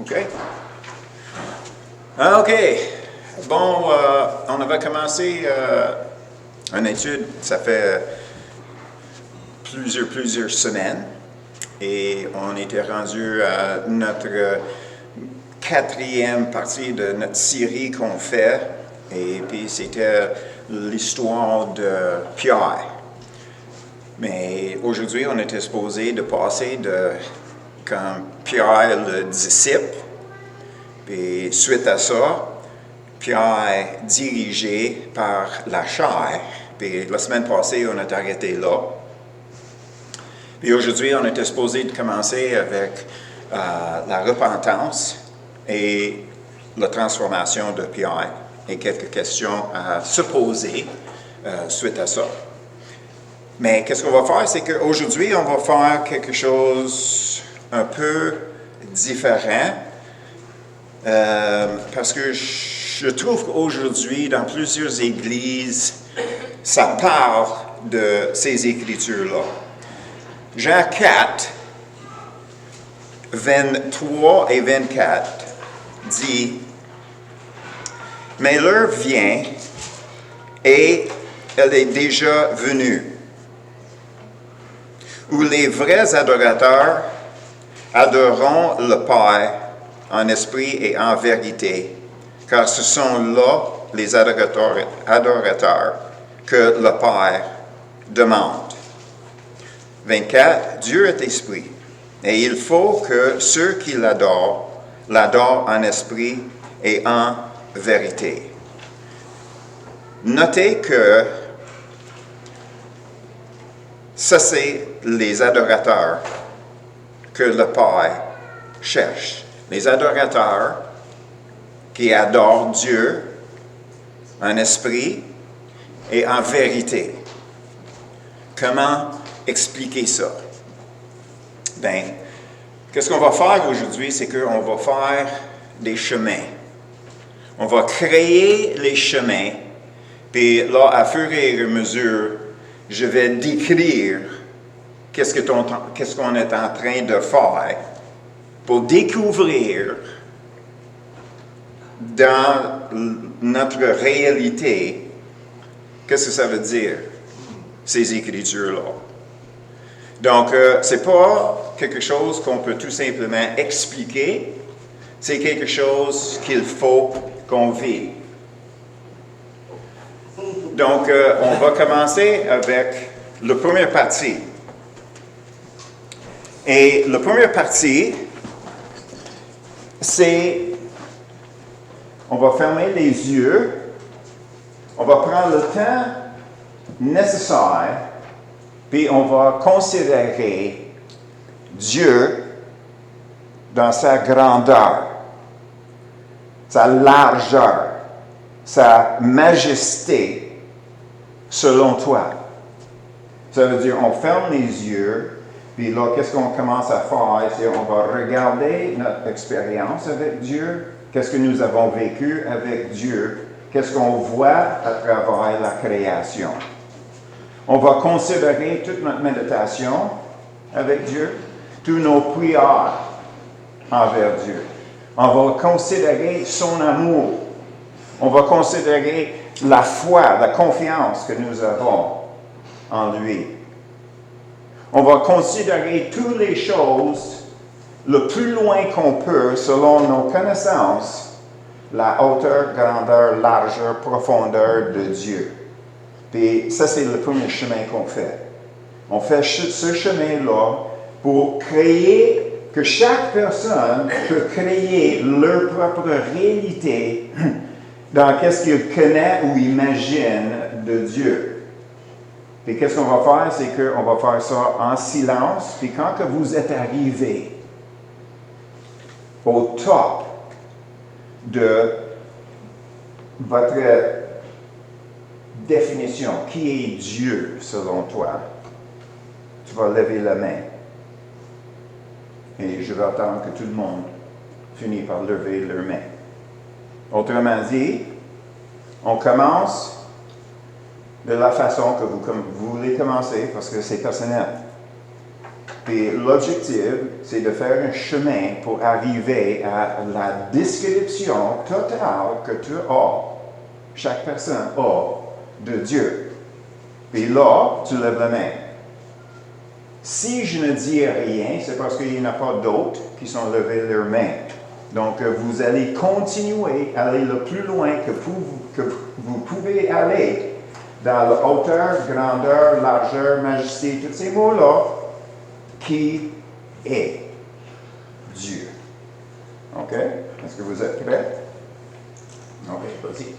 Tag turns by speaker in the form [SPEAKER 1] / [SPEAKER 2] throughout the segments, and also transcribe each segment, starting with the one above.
[SPEAKER 1] OK? OK. Bon, on avait commencé une étude, ça fait plusieurs semaines, et on était rendu à notre quatrième partie de notre série qu'on fait, et puis c'était l'histoire de Pierre. Mais aujourd'hui, on était supposé de passer de quand Pierre le disciple, puis suite à ça, Pierre dirigé par la chair. Puis la semaine passée, on est arrêté là. Puis aujourd'hui, on était supposé de commencer avec la repentance et la transformation de Pierre et quelques questions à se poser suite à ça. Mais qu'est-ce qu'on va faire, c'est qu'aujourd'hui, on va faire quelque chose un peu différent parce que je trouve qu'aujourd'hui, dans plusieurs églises, ça parle de ces écritures-là. Jean 4, 23 et 24 dit « Mais l'heure vient et elle est déjà venue, où les vrais adorateurs adoreront le Père en esprit et en vérité, car ce sont là les adorateurs que le Père demande. » 24. Dieu est esprit, et il faut que ceux qui l'adorent en esprit et en vérité. Notez que ça, c'est les adorateurs que le Père cherche. Les adorateurs qui adorent Dieu en esprit et en vérité. Comment expliquer ça? Bien, qu'est-ce qu'on va faire aujourd'hui? C'est qu'on va faire des chemins. On va créer les chemins, puis là, à fur et à mesure, je vais décrire qu'est-ce qu'on est en train de faire pour découvrir dans notre réalité qu'est-ce que ça veut dire, ces écritures-là. Donc, ce n'est pas quelque chose qu'on peut tout simplement expliquer, c'est quelque chose qu'il faut qu'on vive. Donc, on va commencer avec la première partie. Et la première partie, c'est, on va fermer les yeux, on va prendre le temps nécessaire, puis on va considérer Dieu dans sa grandeur, sa largeur, sa majesté, selon toi. Ça veut dire, on ferme les yeux, puis là, qu'est-ce qu'on commence à faire? C'est on va regarder notre expérience avec Dieu, qu'est-ce que nous avons vécu avec Dieu, qu'est-ce qu'on voit à travers la création. On va considérer toute notre méditation avec Dieu, tous nos prières envers Dieu. On va considérer son amour. On va considérer la foi, la confiance que nous avons en lui. On va considérer toutes les choses le plus loin qu'on peut selon nos connaissances, la hauteur, grandeur, largeur, profondeur de Dieu. Puis ça, c'est le premier chemin qu'on fait. On fait ce chemin-là pour créer, que chaque personne peut créer leur propre réalité dans qu'est-ce qu'il connaît ou imagine de Dieu. Et qu'est-ce qu'on va faire? C'est qu'on va faire ça en silence. Puis quand que vous êtes arrivé au top de votre définition, qui est Dieu selon toi, tu vas lever la main. Et je vais attendre que tout le monde finisse par lever leur main. Autrement dit, on commence de la façon que vous voulez commencer, parce que c'est personnel. Puis l'objectif, c'est de faire un chemin pour arriver à la description totale que tu as, chaque personne a, de Dieu. Puis là, tu lèves la main. Si je ne dis rien, c'est parce qu'il n'y en a pas d'autres qui sont levés leurs mains. Donc, vous allez continuer à aller le plus loin que vous pouvez aller dans la hauteur, grandeur, largeur, majesté, tous ces mots-là, qui est Dieu. OK? Est-ce que vous êtes prêts? OK, vas-y.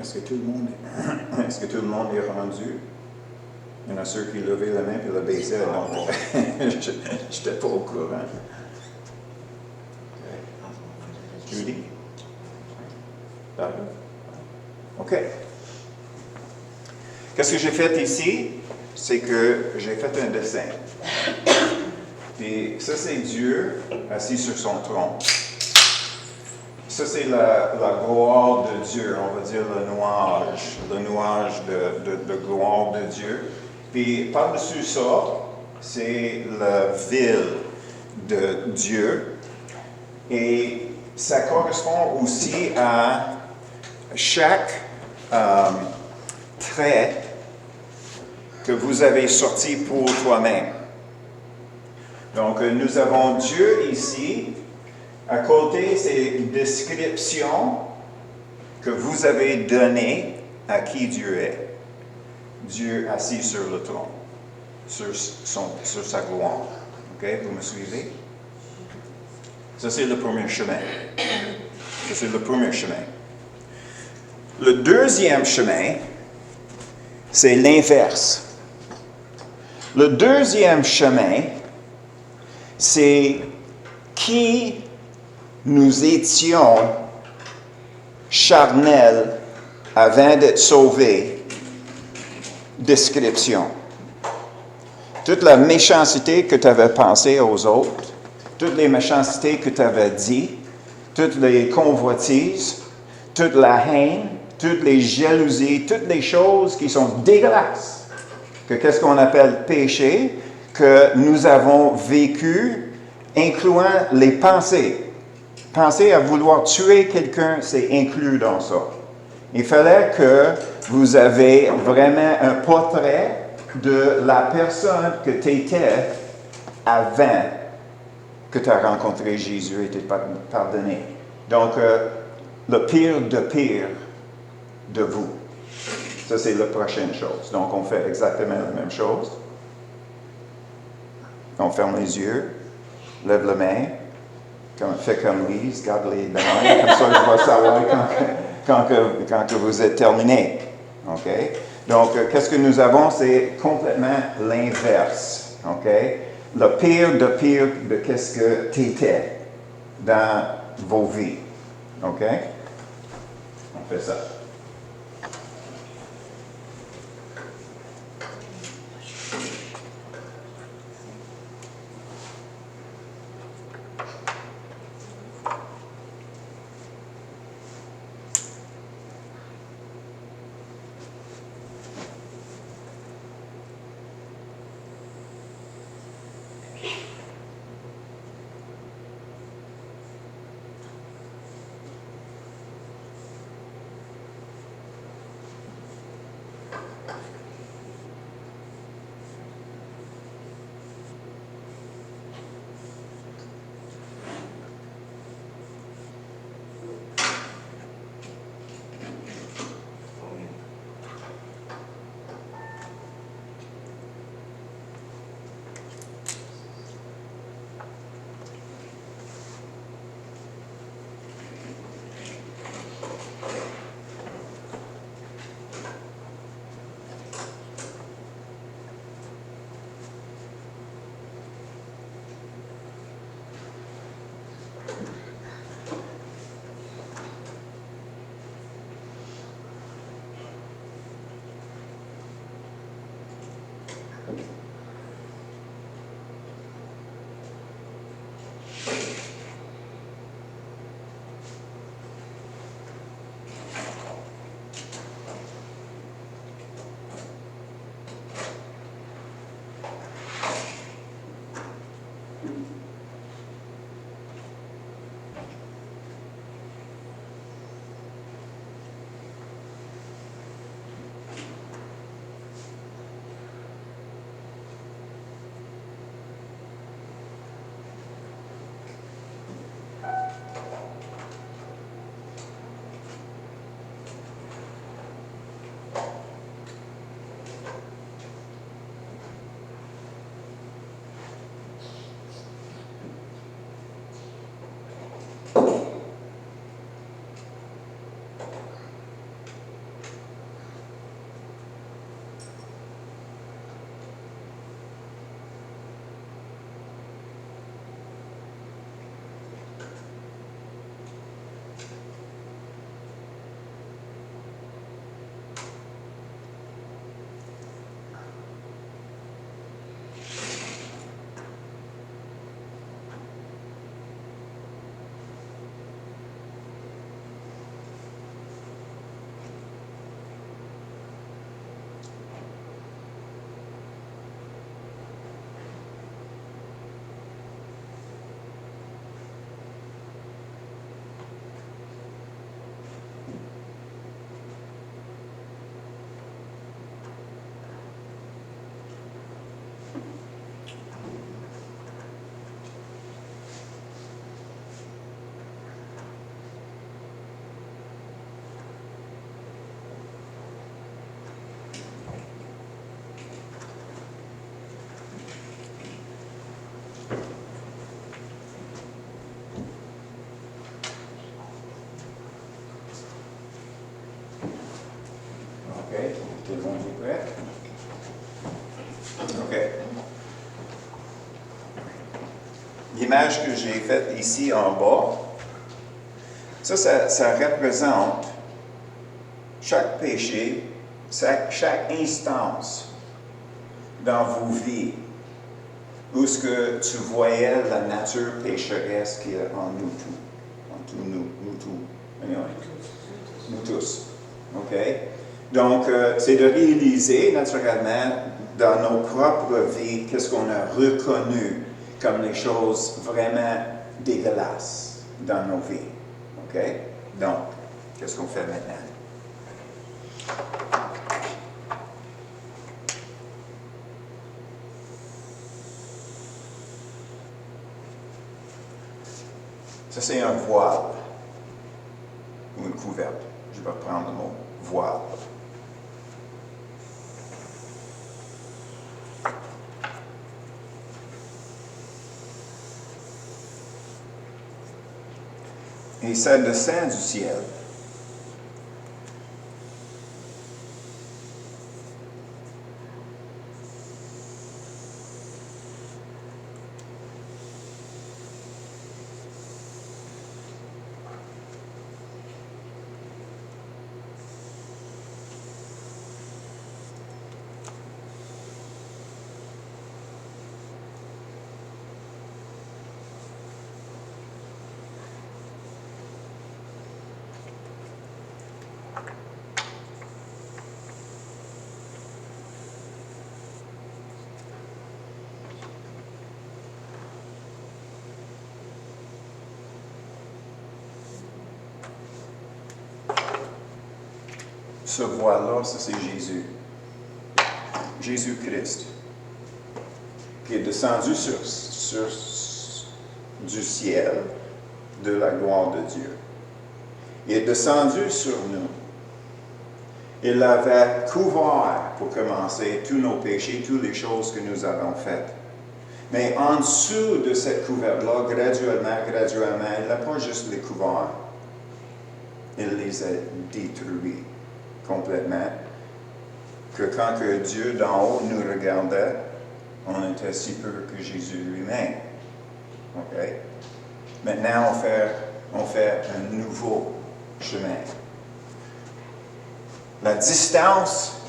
[SPEAKER 1] Est-ce que tout le monde est, est-ce que tout le monde est rendu? Il y en a ceux qui levaient la main et la baissaient, donc je n'étais pas au courant. Judy? OK. Qu'est-ce que j'ai fait ici? C'est que j'ai fait un dessin. Puis ça, c'est Dieu assis sur son trône. Ça, c'est la gloire de Dieu, on va dire le nuage de gloire de Dieu. Puis par-dessus ça, c'est la ville de Dieu. Et ça correspond aussi à chaque trait que vous avez sorti pour toi-même. Donc, nous avons Dieu ici. À côté, c'est une description que vous avez donnée à qui Dieu est. Dieu assis sur le trône, sur sa gloire. OK? Vous me suivez? Ça, c'est le premier chemin. Ça, c'est le premier chemin. Le deuxième chemin, c'est l'inverse. Le deuxième chemin, c'est qui nous étions charnels avant d'être sauvés. Description. Toute la méchanceté que tu avais pensée aux autres, toutes les méchancetés que tu avais dit, toutes les convoitises, toute la haine, toutes les jalousies, toutes les choses qui sont dégueulasses, que qu'est-ce qu'on appelle péché, que nous avons vécu, incluant les pensées. Penser à vouloir tuer quelqu'un, c'est inclus dans ça. Il fallait que vous avez vraiment un portrait de la personne que tu étais avant que tu as rencontré Jésus et t'es pardonné. Donc, le pire de vous. Ça, c'est la prochaine chose. Donc, on fait exactement la même chose. On ferme les yeux, lève la main, fait comme Lise, garde les mains, comme ça je vais savoir quand que vous êtes terminé. OK? Donc, qu'est-ce que nous avons? C'est complètement l'inverse. OK? Le pire de qu'est-ce que tu étais dans vos vies. OK? On fait ça. l'image que j'ai faite ici en bas, ça représente chaque péché, chaque instance dans vos vies où ce que tu voyais la nature pécheresse qui est en nous tous, nous tous, anyway, nous tous, ok? Donc, c'est de réaliser naturellement dans nos propres vies qu'est-ce qu'on a reconnu comme les choses vraiment dégueulasses dans nos vies, ok? Donc, qu'est-ce qu'on fait maintenant? Ça, c'est un voile ou une couverte. Je vais prendre le mot voile. Et ça descend du ciel. Ce voile-là, ça c'est Jésus. Jésus-Christ, qui est descendu du ciel de la gloire de Dieu. Il est descendu sur nous. Il avait couvert, pour commencer, tous nos péchés, toutes les choses que nous avons faites. Mais en dessous de cette couverte-là, graduellement, il n'a pas juste les couverts. Il les a détruits complètement. Que quand que Dieu d'en haut nous regardait, on était si peu que Jésus lui-même. OK? Maintenant, on fait un nouveau chemin. La distance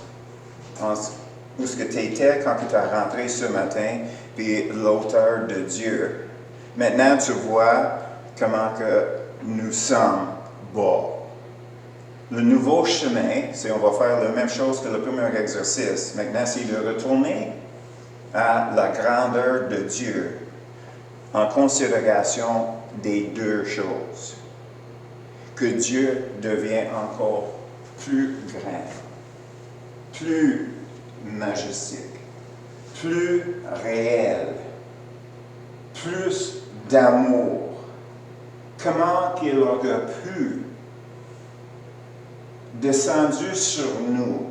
[SPEAKER 1] où ce que tu étais quand tu es rentré ce matin, puis l'auteur de Dieu, maintenant tu vois comment que nous sommes bas. Le nouveau chemin, c'est on va faire la même chose que le premier exercice. Maintenant, c'est de retourner à la grandeur de Dieu en considération des deux choses. Que Dieu devient encore plus grand, plus majestique, plus réel, plus d'amour. Comment qu'il aurait pu descendu sur nous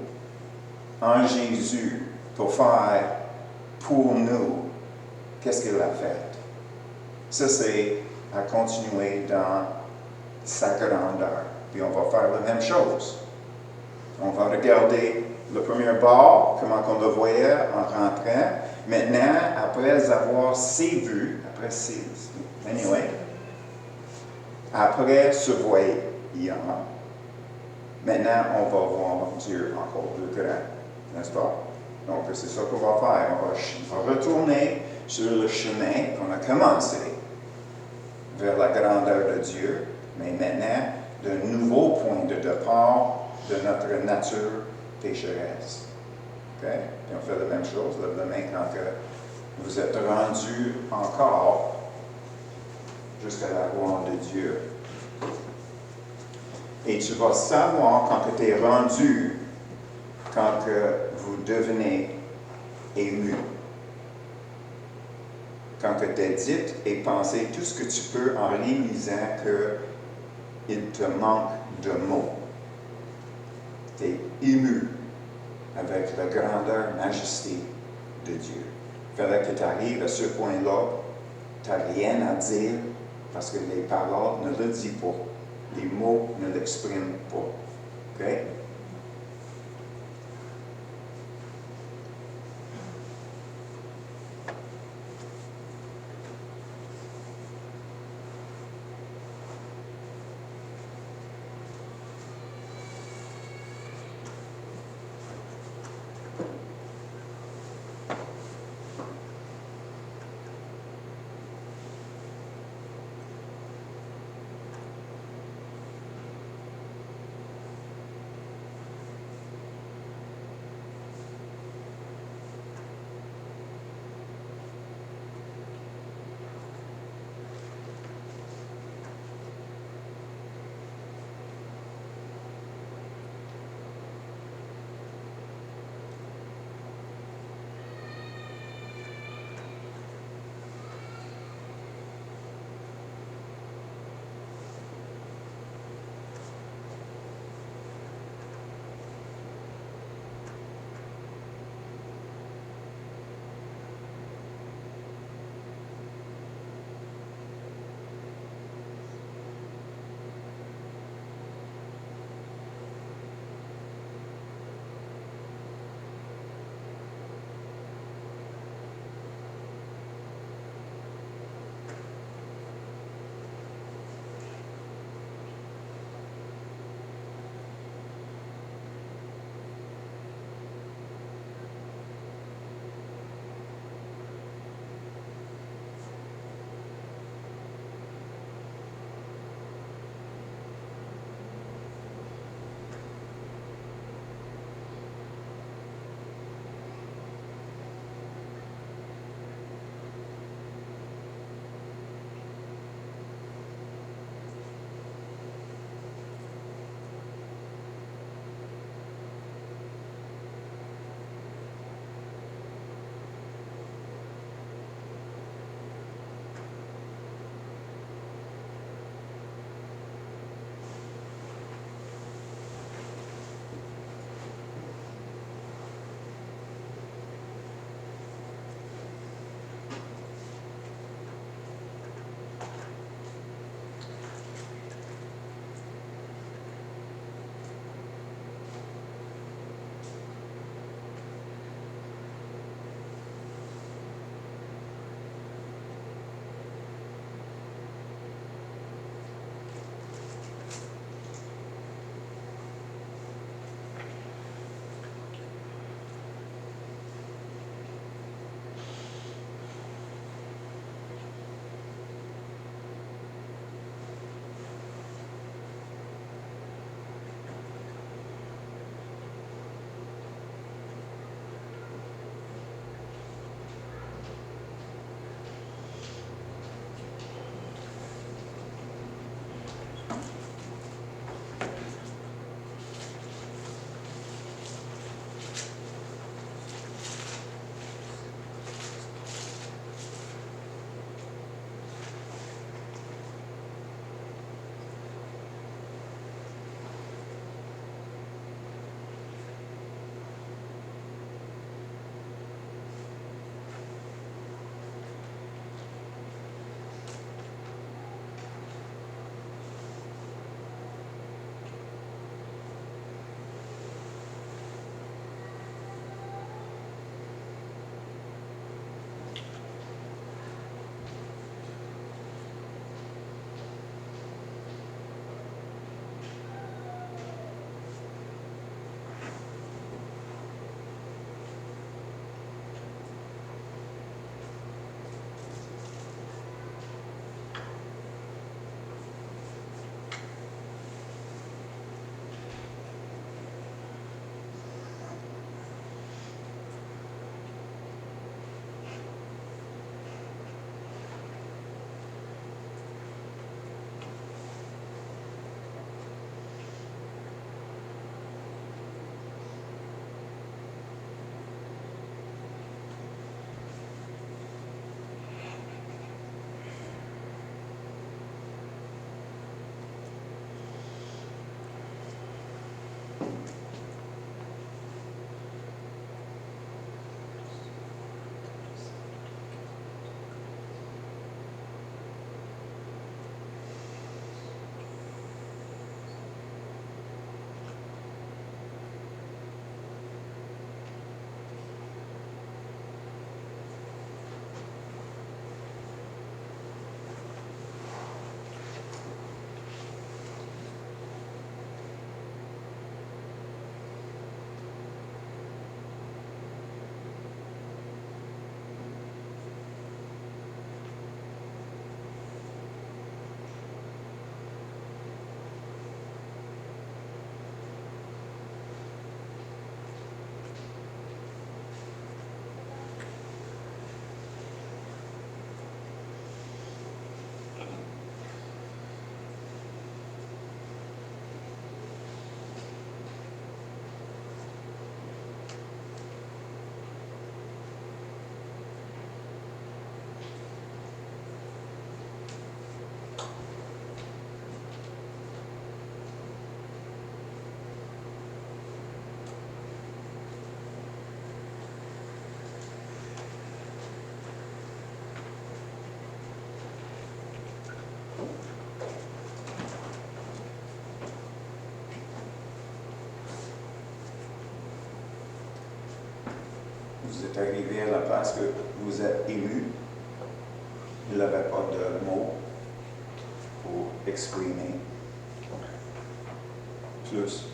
[SPEAKER 1] en Jésus pour faire pour nous qu'est-ce qu'il a fait. Ça, c'est à continuer dans sa grandeur. Puis on va faire la même chose. On va regarder le premier bord, comment on le voyait en rentrant. Maintenant, après avoir après ce voyant, maintenant, on va voir Dieu encore plus grand, n'est-ce pas? Donc, c'est ça qu'on va faire. On va retourner sur le chemin qu'on a commencé vers la grandeur de Dieu, mais maintenant, d'un nouveau point de départ de notre nature pécheresse. OK? Et on fait la même chose, lève la main quand que vous êtes rendu encore jusqu'à la gloire de Dieu. Et tu vas savoir quand tu es rendu, quand que vous devenez ému. Quand tu as dit et pensé tout ce que tu peux en réalisant qu'il te manque de mots. Tu es ému avec la grandeur, majesté de Dieu. Il fallait que tu arrives à ce point-là, tu n'as rien à dire parce que les paroles ne le disent pas. Les mots ne l'expriment pas. OK? êtes arrivé à la place que vous êtes ému. Il n'avait pas de mots pour exprimer plus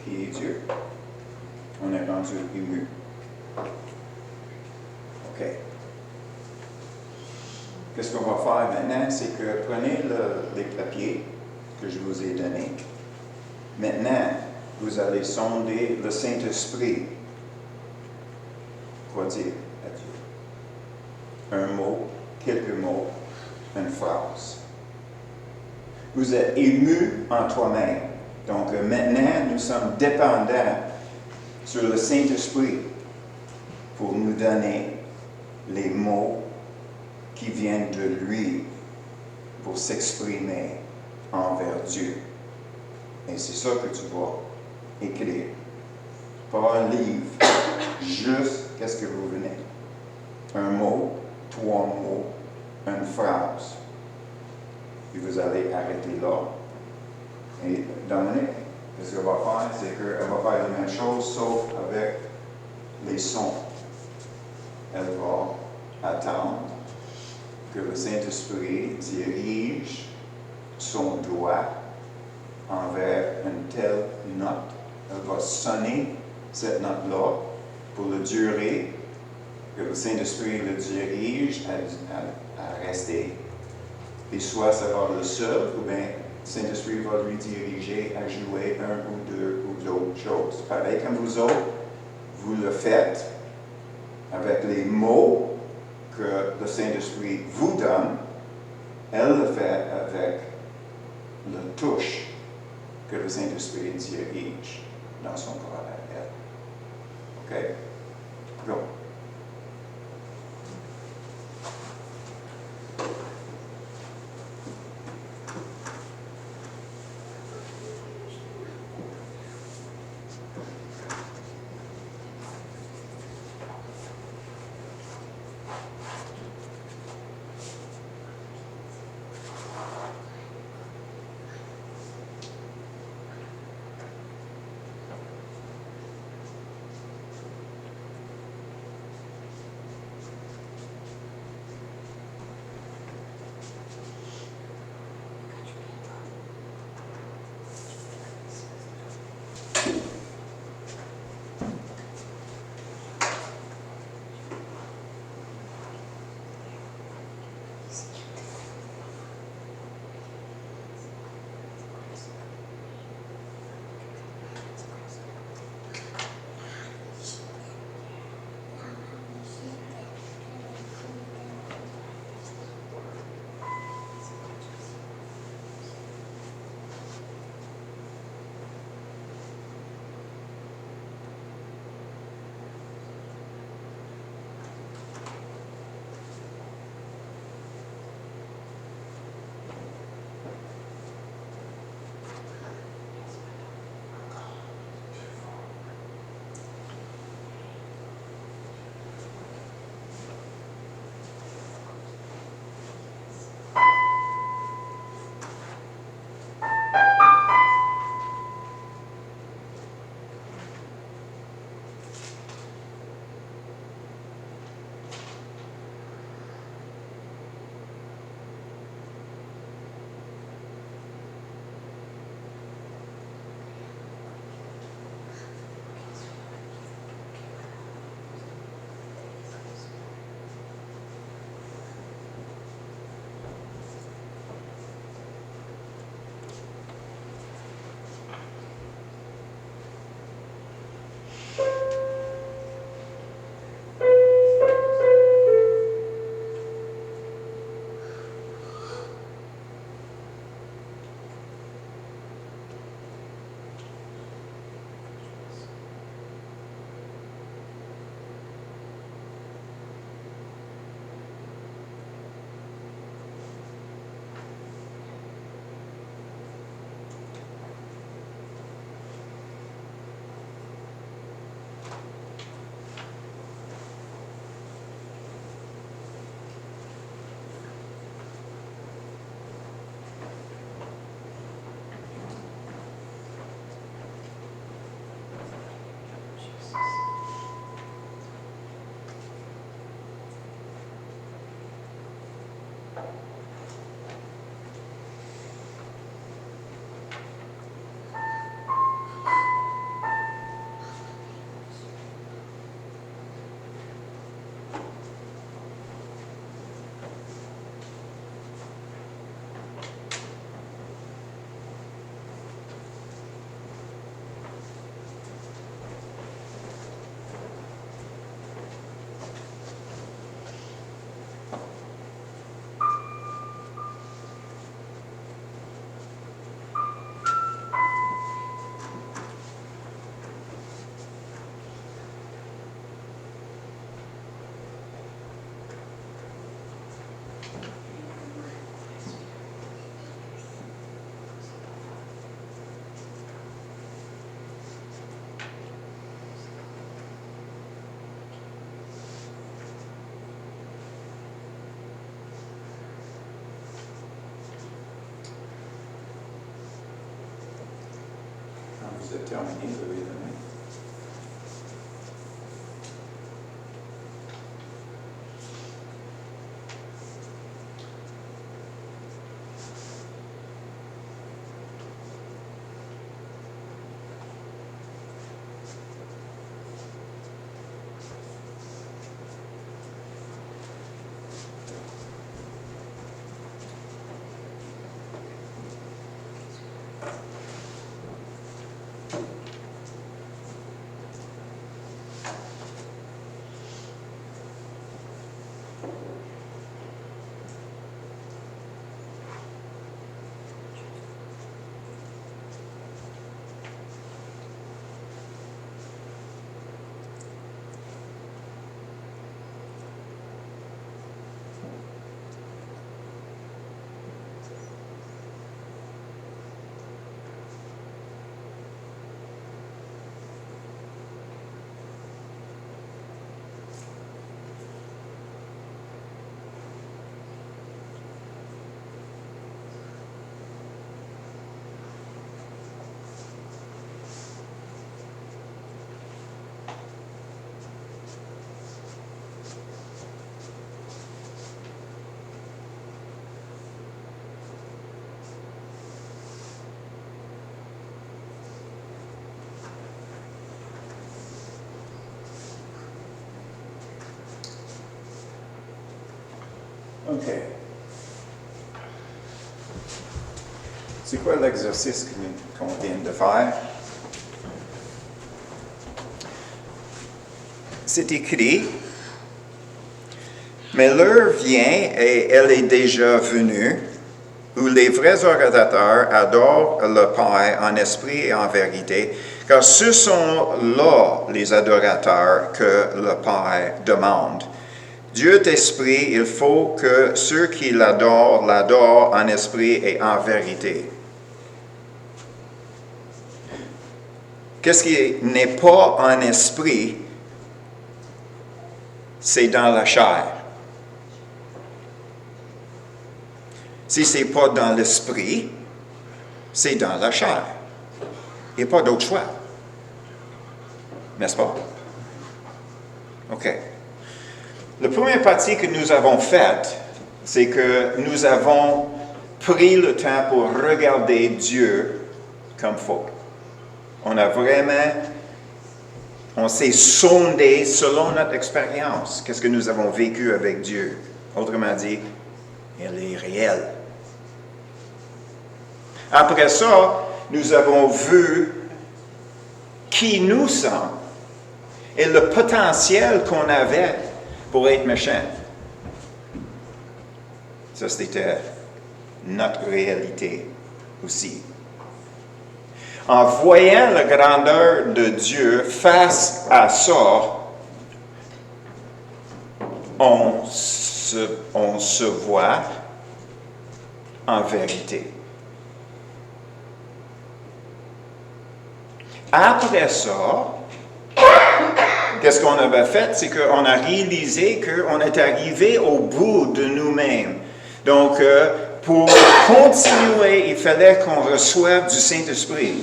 [SPEAKER 1] qui est Dieu. On est rendu ému. OK. Qu'est-ce qu'on va faire maintenant? C'est que prenez les papiers que je vous ai donnés. Maintenant, vous allez sonder le Saint-Esprit. Quoi dire à Dieu? Un mot, quelques mots, une phrase. Vous êtes ému en toi-même. Donc maintenant, nous sommes dépendants sur le Saint-Esprit pour nous donner les mots qui viennent de lui pour s'exprimer envers Dieu. Et c'est ça que tu vas écrire. Pas un livre, juste qu'est-ce que vous venez. Un mot, 3 mots, une phrase. Et vous allez arrêter là. Et Dominique, ce qu'elle va faire, c'est qu'elle va faire la même chose, sauf avec les sons. Elle va attendre que le Saint-Esprit dirige son doigt envers une telle note. Elle va sonner cette note-là pour le durer, que le Saint-Esprit le dirige à rester. Et soit ça va le seul, ou bien le Saint-Esprit va lui diriger à jouer un ou deux ou d'autres choses. Pareil comme vous autres, vous le faites avec les mots que le Saint-Esprit vous donne. Elle le fait avec le touche que le Saint-Esprit dirige dans son corps à elle. OK? Go. Vous êtes terminé, vous avez donné. OK. C'est quoi l'exercice qu'on vient de faire? C'est écrit, mais l'heure vient et elle est déjà venue, où les vrais adorateurs adorent le Père en esprit et en vérité, car ce sont là les adorateurs que le Père demande. Dieu est esprit, il faut que ceux qui l'adorent en esprit et en vérité. Qu'est-ce qui n'est pas en esprit? C'est dans la chair. Si ce n'est pas dans l'esprit, c'est dans la chair. Il n'y a pas d'autre choix. N'est-ce pas? OK. La première partie que nous avons faite, c'est que nous avons pris le temps pour regarder Dieu comme faut. On s'est sondé selon notre expérience. Qu'est-ce que nous avons vécu avec Dieu? Autrement dit, elle est réelle. Après ça, nous avons vu qui nous sommes et le potentiel qu'on avait pour être méchant. Ça, c'était notre réalité aussi. En voyant la grandeur de Dieu face à ça, on se voit en vérité. Après ça, qu'est-ce qu'on avait fait? C'est qu'on a réalisé qu'on est arrivé au bout de nous-mêmes. Donc, pour continuer, il fallait qu'on reçoive du Saint-Esprit.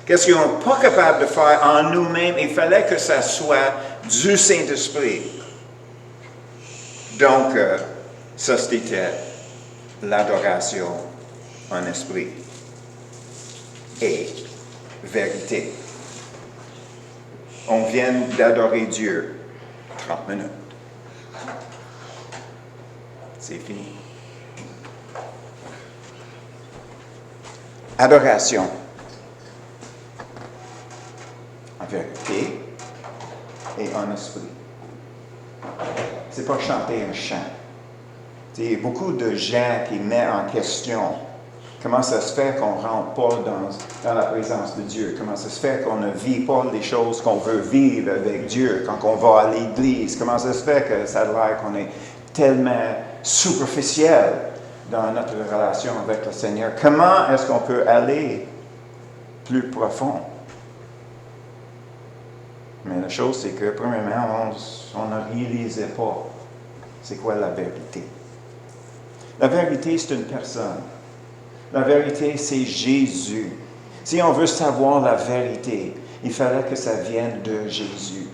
[SPEAKER 1] Qu'est-ce qu'on n'est pas capable de faire en nous-mêmes? Il fallait que ça soit du Saint-Esprit. Donc, Ça, c'était l'adoration en esprit et vérité. On vient d'adorer Dieu 30 minutes. C'est fini. Adoration en vérité et en esprit. C'est pas chanter un chant. Il y a beaucoup de gens qui mettent en question comment ça se fait qu'on ne rentre pas dans la présence de Dieu, comment ça se fait qu'on ne vit pas les choses qu'on veut vivre avec Dieu quand on va à l'église, comment ça se fait que ça a l'air qu'on est tellement superficiel dans notre relation avec le Seigneur. Comment est-ce qu'on peut aller plus profond? Mais la chose, c'est que, premièrement, on ne réalisait pas c'est quoi la vérité. La vérité, c'est une personne. La vérité, c'est Jésus. Si on veut savoir la vérité, il fallait que ça vienne de Jésus.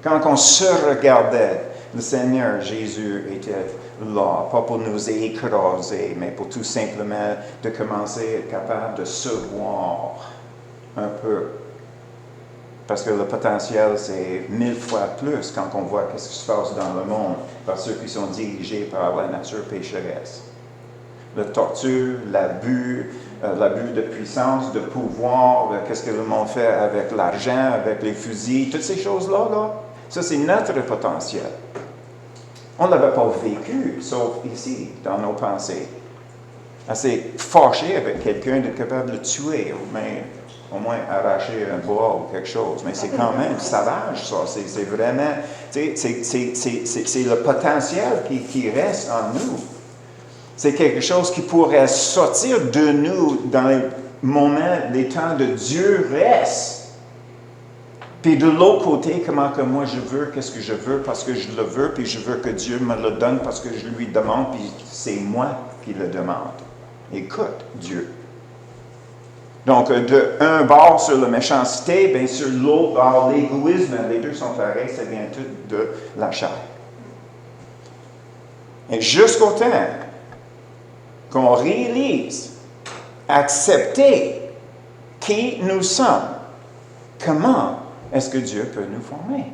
[SPEAKER 1] Quand on se regardait, le Seigneur Jésus était là, pas pour nous écraser, mais pour tout simplement de commencer à être capable de se voir un peu. Parce que le potentiel, c'est 1000 fois plus quand on voit ce qui se passe dans le monde par ceux qui sont dirigés par la nature pécheresse. La torture, l'abus de puissance, de pouvoir, qu'est-ce que le monde fait avec l'argent, avec les fusils, toutes ces choses-là, ça c'est notre potentiel. On ne l'avait pas vécu, sauf ici, dans nos pensées. Assez fâché avec quelqu'un d'être capable de le tuer, ou même au moins arracher un bras ou quelque chose. Mais c'est quand même sauvage, ça. C'est vraiment, c'est le potentiel qui reste en nous. C'est quelque chose qui pourrait sortir de nous dans les moments, les temps de Dieu reste. Puis de l'autre côté, comment que moi je veux, qu'est-ce que je veux parce que je le veux, puis je veux que Dieu me le donne parce que je lui demande, puis c'est moi qui le demande. Écoute, Dieu. Donc, de un bord sur la méchanceté, bien sur l'autre bord l'égoïsme, les deux sont pareils, ça vient tout de la chair. Et jusqu'au temps qu'on réalise, accepter qui nous sommes, comment est-ce que Dieu peut nous former?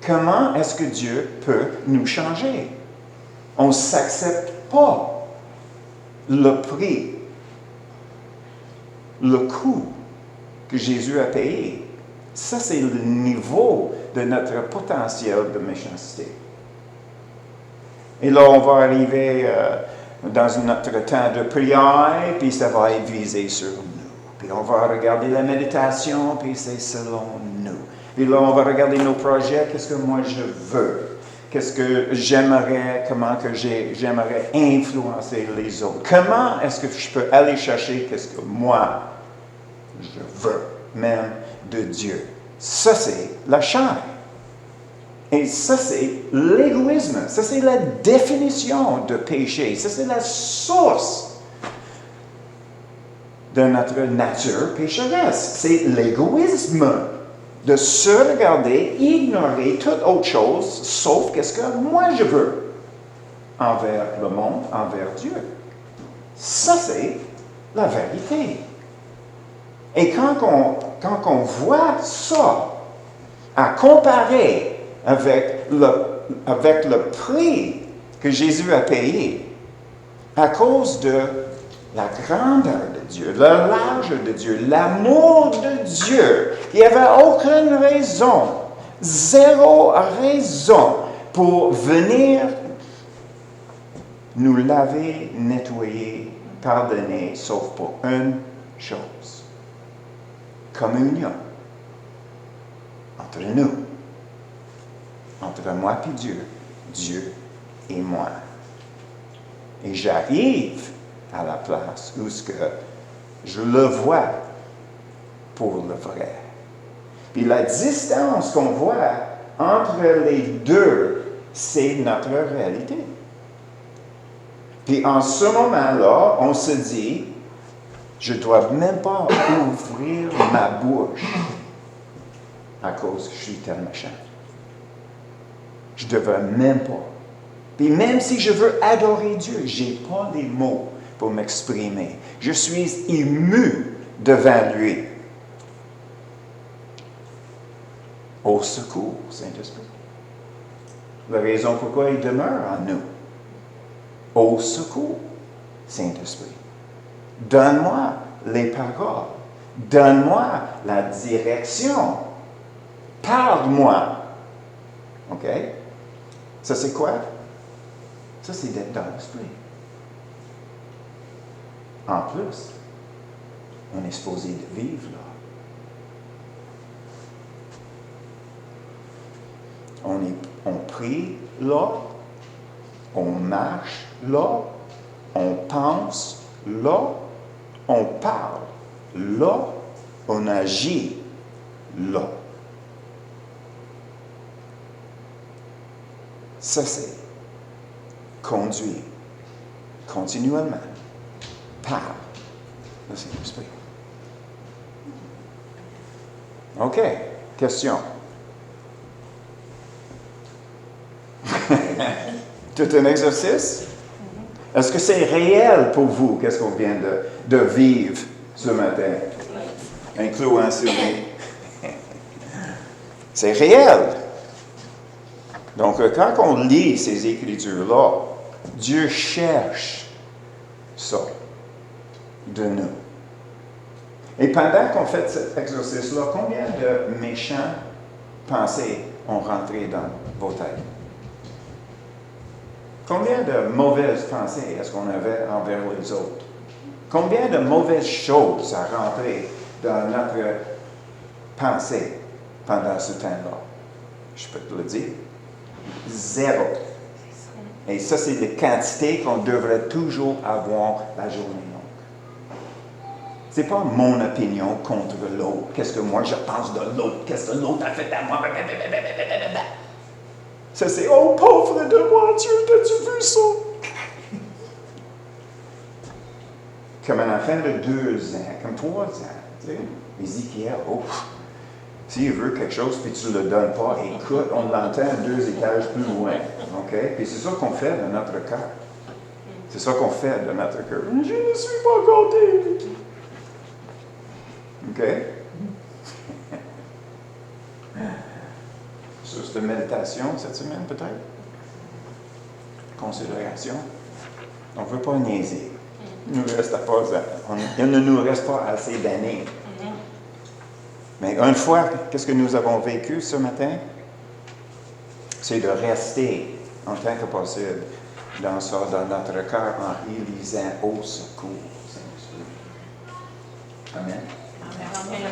[SPEAKER 1] Comment est-ce que Dieu peut nous changer? On ne s'accepte pas le prix, le coût que Jésus a payé. Ça, c'est le niveau de notre potentiel de méchanceté. Et là, on va arriver dans notre temps de prière, puis ça va être visé sur nous. Puis on va regarder la méditation, puis c'est selon nous. Puis là, on va regarder nos projets, qu'est-ce que moi je veux. Qu'est-ce que j'aimerais, comment que j'aimerais influencer les autres. Comment est-ce que je peux aller chercher qu'est-ce que moi je veux, même de Dieu. Ça, c'est la chair. Et ça, c'est l'égoïsme. Ça, c'est la définition de péché. Ça, c'est la source de notre nature pécheresse. C'est l'égoïsme de se regarder, ignorer toute autre chose, sauf qu'est-ce que moi je veux envers le monde, envers Dieu. Ça, c'est la vérité. Et quand on voit ça, à comparer avec le prix que Jésus a payé, à cause de la grandeur de Dieu, le large de Dieu, l'amour de Dieu, il n'y avait aucune raison, zéro raison pour venir nous laver, nettoyer, pardonner, sauf pour une chose. Communion entre nous, entre moi et Dieu, Dieu et moi. Et j'arrive à la place où ce que je le vois pour le vrai. Puis la distance qu'on voit entre les deux, c'est notre réalité. Puis en ce moment-là, on se dit, je ne dois même pas ouvrir ma bouche à cause que je suis tellement méchant. Je ne devrais même pas Puis même si je veux adorer Dieu, je n'ai pas les mots pour m'exprimer. Je suis ému devant lui. Au secours, Saint-Esprit. La raison pourquoi il demeure en nous. Au secours, Saint-Esprit. Donne-moi les paroles. Donne-moi la direction. Parle-moi. OK? Ça, c'est quoi? Ça, c'est d'être dans l'esprit. En plus, on est supposé de vivre là. On prie là, on marche là, on pense là, on parle là, on agit là. Ça, c'est conduire continuellement par le Saint-Esprit. OK. Question. Tout un exercice? Est-ce que c'est réel pour vous, qu'est-ce qu'on vient de vivre ce matin? Incluant Sylvie. C'est réel. Donc, quand on lit ces Écritures-là, Dieu cherche ça de nous. Et pendant qu'on fait cet exercice-là, combien de méchants pensées ont rentré dans vos têtes? Combien de mauvaises pensées est-ce qu'on avait envers les autres? Combien de mauvaises choses sont rentrées dans notre pensée pendant ce temps-là? Je peux te le dire. 0. Et ça, c'est la quantité qu'on devrait toujours avoir la journée longue. Ce n'est pas mon opinion contre l'autre. Qu'est-ce que moi je pense de l'autre? Qu'est-ce que l'autre a fait à moi? Ça, c'est « Oh, pauvre de moi, Dieu, t'as-tu vu ça? » Comme un enfant de 2 ans, comme 3 ans, tu sais. Ézéchiel, oh, s'il veut quelque chose puis tu ne le donnes pas, écoute, on l'entend 2 étages plus loin. OK? Puis c'est ça qu'on fait de notre cœur. C'est ça qu'on fait de notre cœur. Je ne suis pas gâté. OK? Sur cette méditation cette semaine, peut-être? Considération. On ne veut pas niaiser. Il ne nous reste pas assez d'années. Mais une fois, qu'est-ce que nous avons vécu ce matin? C'est de rester en tant que possible dans ça, dans notre cœur, en réalisant au secours, Saint-Esprit. Amen.
[SPEAKER 2] Amen.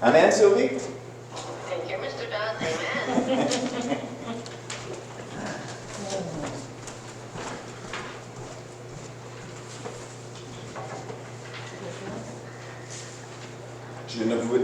[SPEAKER 1] Amen, Sylvie?
[SPEAKER 3] Thank you, Mr. Don. Amen.
[SPEAKER 1] Je ne vous